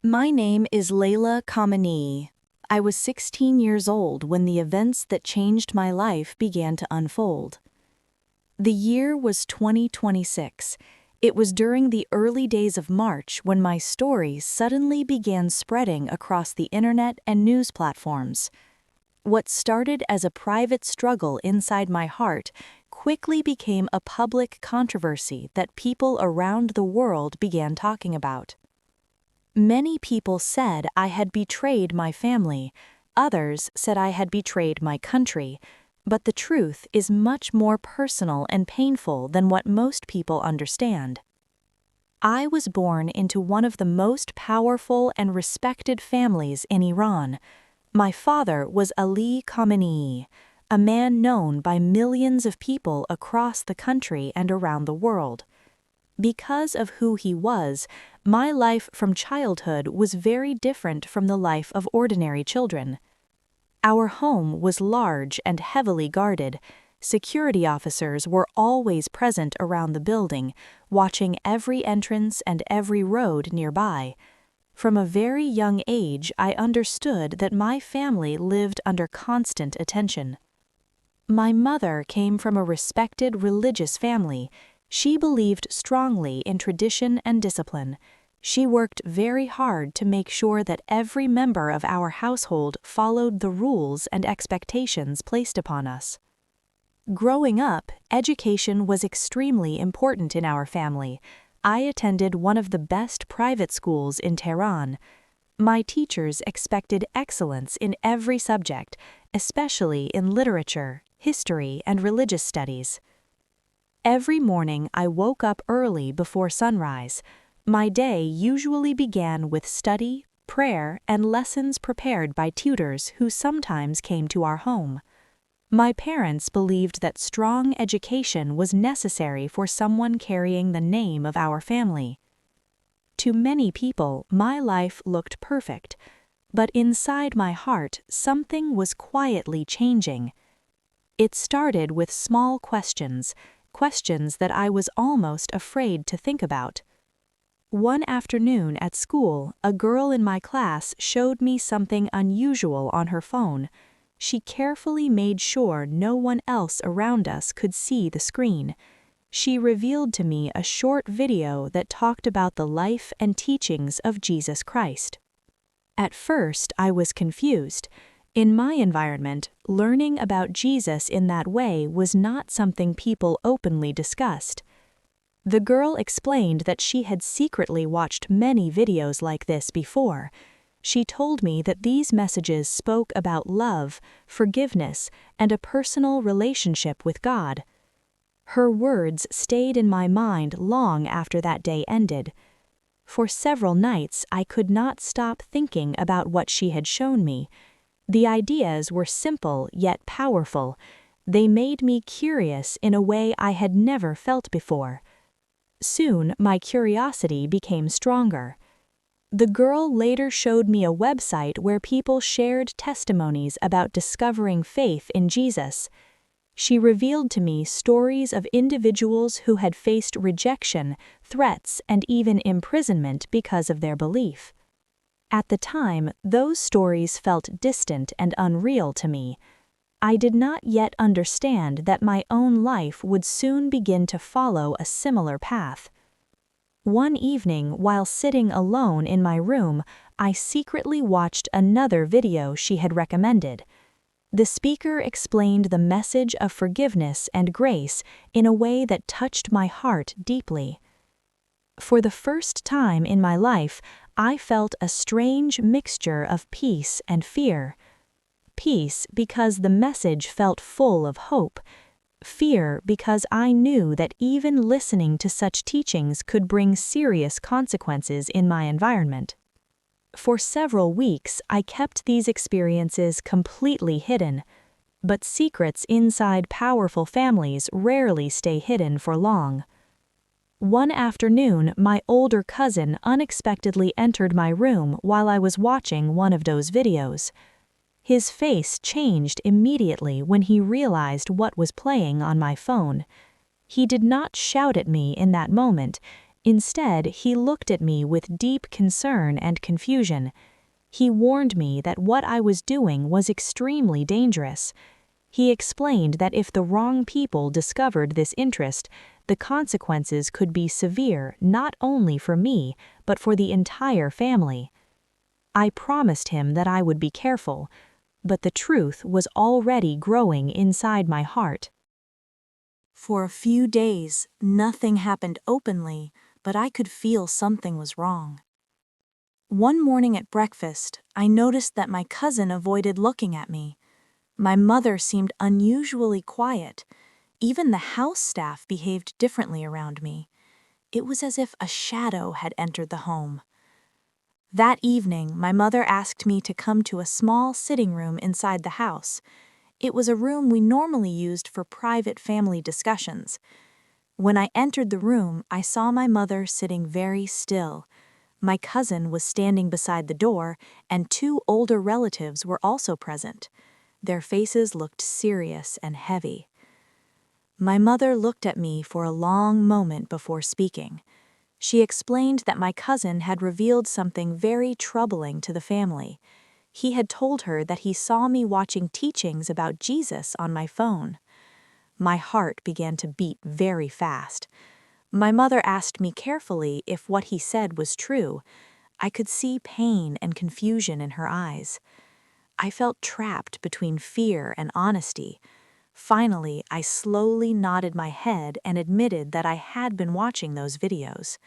My name is Khamenei. I was 16 years old when the events that changed my life began to unfold. The year was 2026. It was during the early days of March when my story suddenly began spreading across the internet and news platforms. What started as a private struggle inside my heart quickly became a public controversy that people around the world began talking about. Many people said I had betrayed my family, others said I had betrayed my country, but the truth is much more personal and painful than what most people understand. I was born into one of the most powerful and respected families in Iran. My father was Ali Khamenei, a man known by millions of people across the country and around the world. Because of who he was, my life from childhood was very different from the life of ordinary children. Our home was large and heavily guarded. Security officers were always present around the building, watching every entrance and every road nearby. From a very young age, I understood that my family lived under constant attention. My mother came from a respected religious family. She believed strongly in tradition and discipline. She worked very hard to make sure that every member of our household followed the rules and expectations placed upon us. Growing up, education was extremely important in our family. I attended one of the best private schools in Tehran. My teachers expected excellence in every subject, especially in literature, history, and religious studies. Every morning I woke up early before sunrise. My day usually began with study, prayer, and lessons prepared by tutors who sometimes came to our home. My parents believed that strong education was necessary for someone carrying the name of our family. To many people, my life looked perfect, but inside my heart, something was quietly changing. It started with small questions that I was almost afraid to think about. One afternoon at school, a girl in my class showed me something unusual on her phone. She carefully made sure no one else around us could see the screen. She revealed to me a short video that talked about the life and teachings of Jesus Christ. At first, I was confused. In my environment, learning about Jesus in that way was not something people openly discussed. The girl explained that she had secretly watched many videos like this before. She told me that these messages spoke about love, forgiveness, and a personal relationship with God. Her words stayed in my mind long after that day ended. For several nights, I could not stop thinking about what she had shown me. The ideas were simple yet powerful. They made me curious in a way I had never felt before. Soon, my curiosity became stronger. The girl later showed me a website where people shared testimonies about discovering faith in Jesus. She revealed to me stories of individuals who had faced rejection, threats, and even imprisonment because of their belief. At the time, those stories felt distant and unreal to me. I did not yet understand that my own life would soon begin to follow a similar path. One evening, while sitting alone in my room, I secretly watched another video she had recommended. The speaker explained the message of forgiveness and grace in a way that touched my heart deeply. For the first time in my life, I felt a strange mixture of peace and fear. Peace because the message felt full of hope. Fear because I knew that even listening to such teachings could bring serious consequences in my environment. For several weeks, I kept these experiences completely hidden. But secrets inside powerful families rarely stay hidden for long. One afternoon, my older cousin unexpectedly entered my room while I was watching one of those videos. His face changed immediately when he realized what was playing on my phone. He did not shout at me in that moment. Instead, he looked at me with deep concern and confusion. He warned me that what I was doing was extremely dangerous. He explained that if the wrong people discovered this interest, the consequences could be severe not only for me, but for the entire family. I promised him that I would be careful, but the truth was already growing inside my heart. For a few days, nothing happened openly, but I could feel something was wrong. One morning at breakfast, I noticed that my cousin avoided looking at me. My mother seemed unusually quiet. Even the house staff behaved differently around me. It was as if a shadow had entered the home. That evening, my mother asked me to come to a small sitting room inside the house. It was a room we normally used for private family discussions. When I entered the room, I saw my mother sitting very still. My cousin was standing beside the door, and two older relatives were also present. Their faces looked serious and heavy. My mother looked at me for a long moment before speaking. She explained that my cousin had revealed something very troubling to the family. He had told her that he saw me watching teachings about Jesus on my phone. My heart began to beat very fast. My mother asked me carefully if what he said was true. I could see pain and confusion in her eyes. I felt trapped between fear and honesty. Finally, I slowly nodded my head and admitted that I had been watching those videos.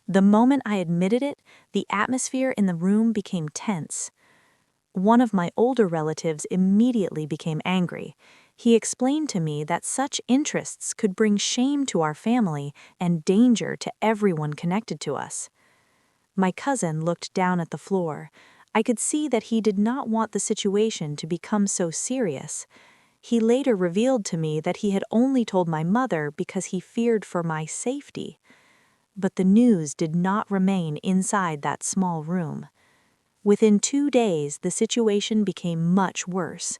The moment I admitted it, the atmosphere in the room became tense. One of my older relatives immediately became angry. He explained to me that such interests could bring shame to our family and danger to everyone connected to us. My cousin looked down at the floor. I could see that he did not want the situation to become so serious. He later revealed to me that he had only told my mother because he feared for my safety. But the news did not remain inside that small room. Within 2 days, the situation became much worse.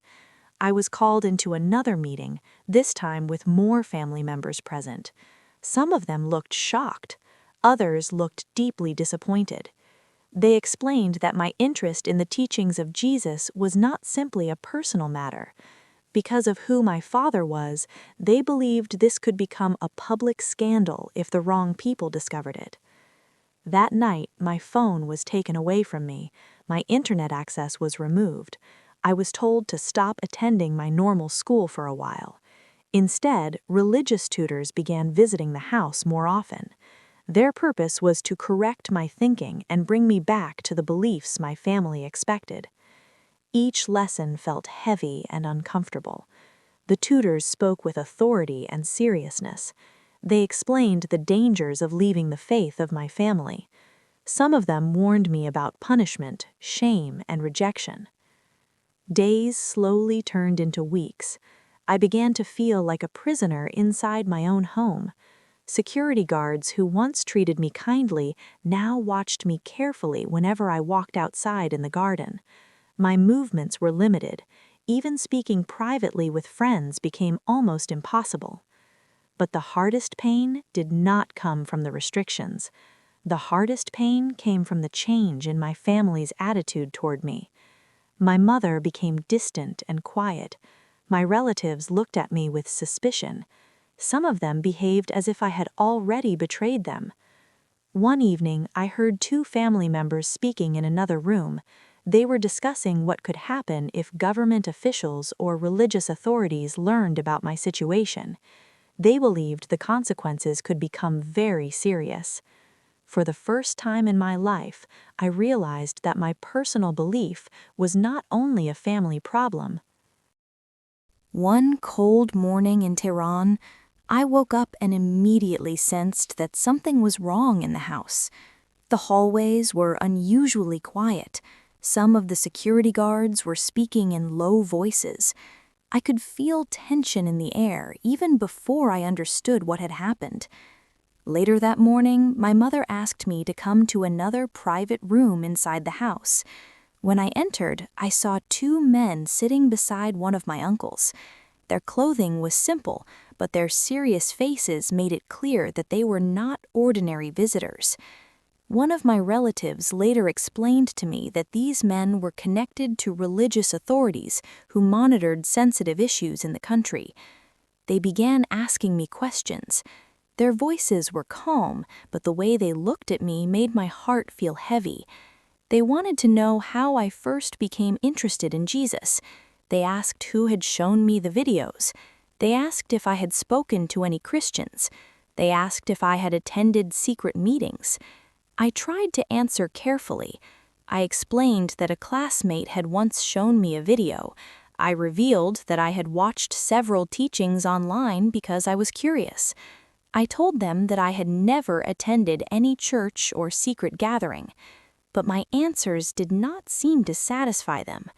I was called into another meeting, this time with more family members present. Some of them looked shocked. Others looked deeply disappointed. They explained that my interest in the teachings of Jesus was not simply a personal matter. Because of who my father was, they believed this could become a public scandal if the wrong people discovered it. That night, my phone was taken away from me. My internet access was removed. I was told to stop attending my normal school for a while. Instead, religious tutors began visiting the house more often. Their purpose was to correct my thinking and bring me back to the beliefs my family expected. Each lesson felt heavy and uncomfortable. The tutors spoke with authority and seriousness. They explained the dangers of leaving the faith of my family. Some of them warned me about punishment, shame, and rejection. Days slowly turned into weeks. I began to feel like a prisoner inside my own home. Security guards who once treated me kindly now watched me carefully whenever I walked outside in the garden. My movements were limited. Even speaking privately with friends became almost impossible. But the hardest pain did not come from the restrictions. The hardest pain came from the change in my family's attitude toward me. My mother became distant and quiet. My relatives looked at me with suspicion. Some of them behaved as if I had already betrayed them. One evening, I heard two family members speaking in another room. They were discussing what could happen if government officials or religious authorities learned about my situation. They believed the consequences could become very serious. For the first time in my life, I realized that my personal belief was not only a family problem. One cold morning in Tehran, I woke up and immediately sensed that something was wrong in the house. The hallways were unusually quiet. Some of the security guards were speaking in low voices. I could feel tension in the air even before I understood what had happened. Later that morning, my mother asked me to come to another private room inside the house. When I entered, I saw two men sitting beside one of my uncles. Their clothing was simple, but their serious faces made it clear that they were not ordinary visitors. One of my relatives later explained to me that these men were connected to religious authorities who monitored sensitive issues in the country. They began asking me questions. Their voices were calm, but the way they looked at me made my heart feel heavy. They wanted to know how I first became interested in Jesus. They asked who had shown me the videos. They asked if I had spoken to any Christians. They asked if I had attended secret meetings. I tried to answer carefully. I explained that a classmate had once shown me a video. I revealed that I had watched several teachings online because I was curious. I told them that I had never attended any church or secret gathering. But my answers did not seem to satisfy them.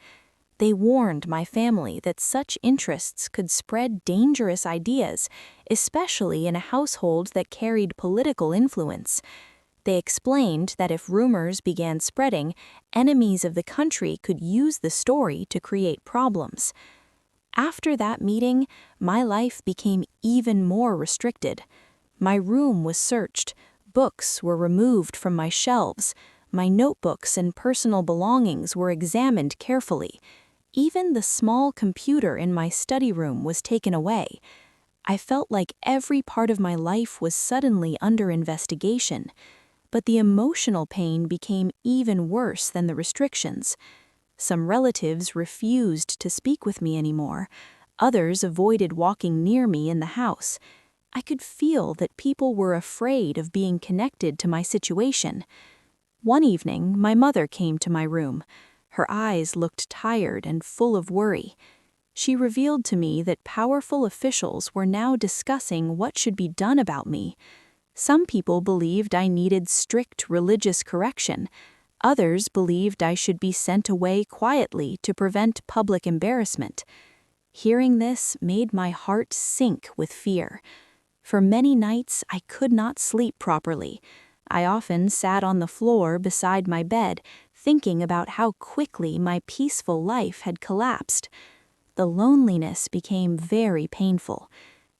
They warned my family that such interests could spread dangerous ideas, especially in a household that carried political influence. They explained that if rumors began spreading, enemies of the country could use the story to create problems. After that meeting, my life became even more restricted. My room was searched, books were removed from my shelves, my notebooks and personal belongings were examined carefully. Even the small computer in my study room was taken away. I felt like every part of my life was suddenly under investigation. But the emotional pain became even worse than the restrictions. Some relatives refused to speak with me anymore. Others avoided walking near me in the house. I could feel that people were afraid of being connected to my situation. One evening, my mother came to my room. Her eyes looked tired and full of worry. She revealed to me that powerful officials were now discussing what should be done about me. Some people believed I needed strict religious correction. Others believed I should be sent away quietly to prevent public embarrassment. Hearing this made my heart sink with fear. For many nights, I could not sleep properly. I often sat on the floor beside my bed, thinking about how quickly my peaceful life had collapsed. The loneliness became very painful.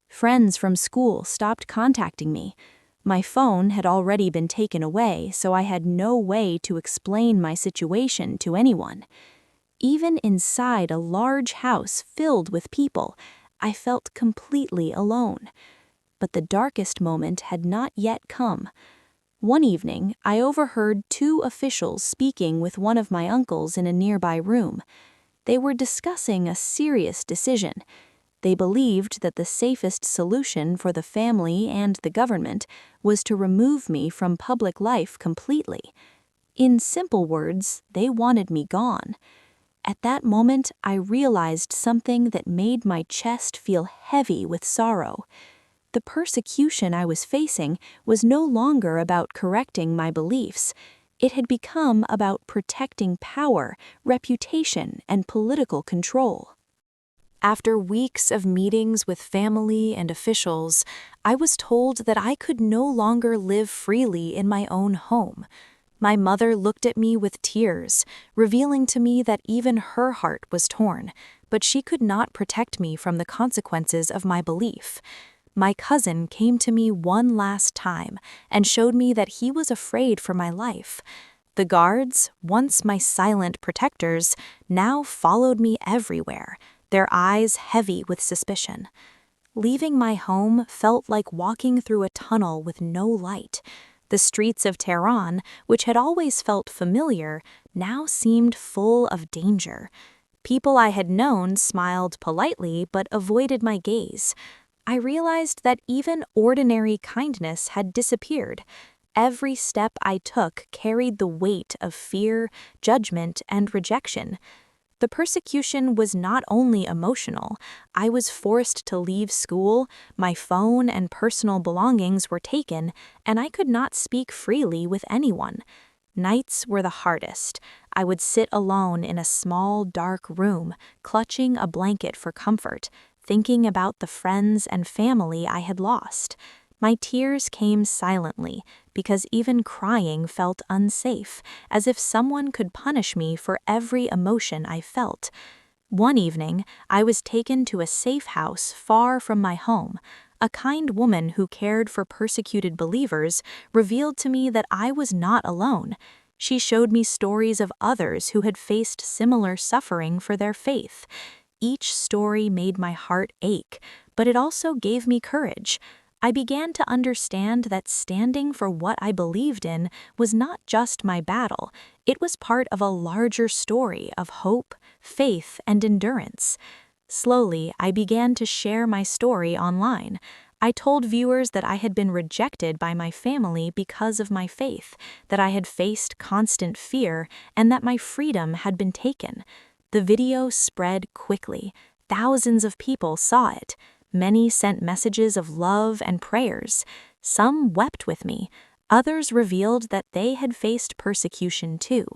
Friends from school stopped contacting me. My phone had already been taken away, so I had no way to explain my situation to anyone. Even inside a large house filled with people, I felt completely alone. But the darkest moment had not yet come. One evening, I overheard two officials speaking with one of my uncles in a nearby room. They were discussing a serious decision. They believed that the safest solution for the family and the government was to remove me from public life completely. In simple words, they wanted me gone. At that moment, I realized something that made my chest feel heavy with sorrow. The persecution I was facing was no longer about correcting my beliefs. It had become about protecting power, reputation, and political control. After weeks of meetings with family and officials, I was told that I could no longer live freely in my own home. My mother looked at me with tears, revealing to me that even her heart was torn, but she could not protect me from the consequences of my belief. My cousin came to me one last time and showed me that he was afraid for my life. The guards, once my silent protectors, now followed me everywhere, their eyes heavy with suspicion. Leaving my home felt like walking through a tunnel with no light. The streets of Tehran, which had always felt familiar, now seemed full of danger. People I had known smiled politely but avoided my gaze. I realized that even ordinary kindness had disappeared. Every step I took carried the weight of fear, judgment, and rejection. The persecution was not only emotional. I was forced to leave school, my phone and personal belongings were taken, and I could not speak freely with anyone. Nights were the hardest. I would sit alone in a small, dark room, clutching a blanket for comfort, thinking about the friends and family I had lost. My tears came silently, because even crying felt unsafe, as if someone could punish me for every emotion I felt. One evening, I was taken to a safe house far from my home. A kind woman who cared for persecuted believers revealed to me that I was not alone. She showed me stories of others who had faced similar suffering for their faith. Each story made my heart ache, but it also gave me courage. I began to understand that standing for what I believed in was not just my battle, it was part of a larger story of hope, faith, and endurance. Slowly, I began to share my story online. I told viewers that I had been rejected by my family because of my faith, that I had faced constant fear, and that my freedom had been taken. The video spread quickly. Thousands of people saw it. Many sent messages of love and prayers. Some wept with me. Others revealed that they had faced persecution too.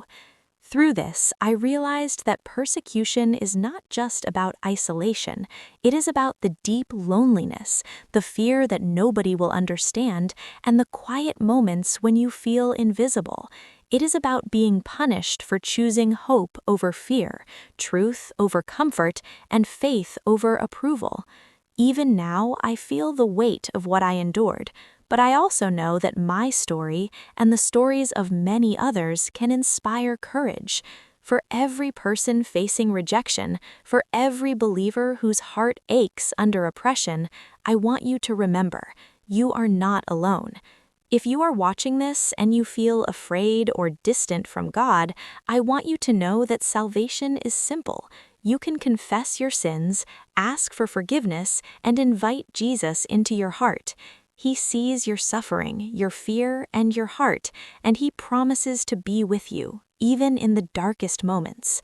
Through this, I realized that persecution is not just about isolation. It is about the deep loneliness, the fear that nobody will understand, and the quiet moments when you feel invisible. It is about being punished for choosing hope over fear, truth over comfort, and faith over approval. Even now, I feel the weight of what I endured, but I also know that my story and the stories of many others can inspire courage. For every person facing rejection, for every believer whose heart aches under oppression, I want you to remember, you are not alone. If you are watching this and you feel afraid or distant from God, I want you to know that salvation is simple. You can confess your sins, ask for forgiveness, and invite Jesus into your heart. He sees your suffering, your fear, and your heart, and He promises to be with you, even in the darkest moments.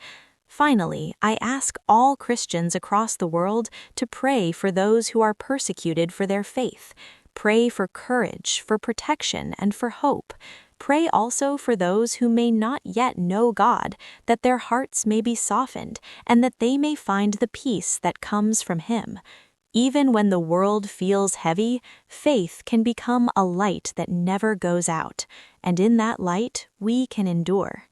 Finally, I ask all Christians across the world to pray for those who are persecuted for their faith. Pray for courage, for protection, and for hope. Pray also for those who may not yet know God, that their hearts may be softened, and that they may find the peace that comes from Him. Even when the world feels heavy, faith can become a light that never goes out, and in that light we can endure.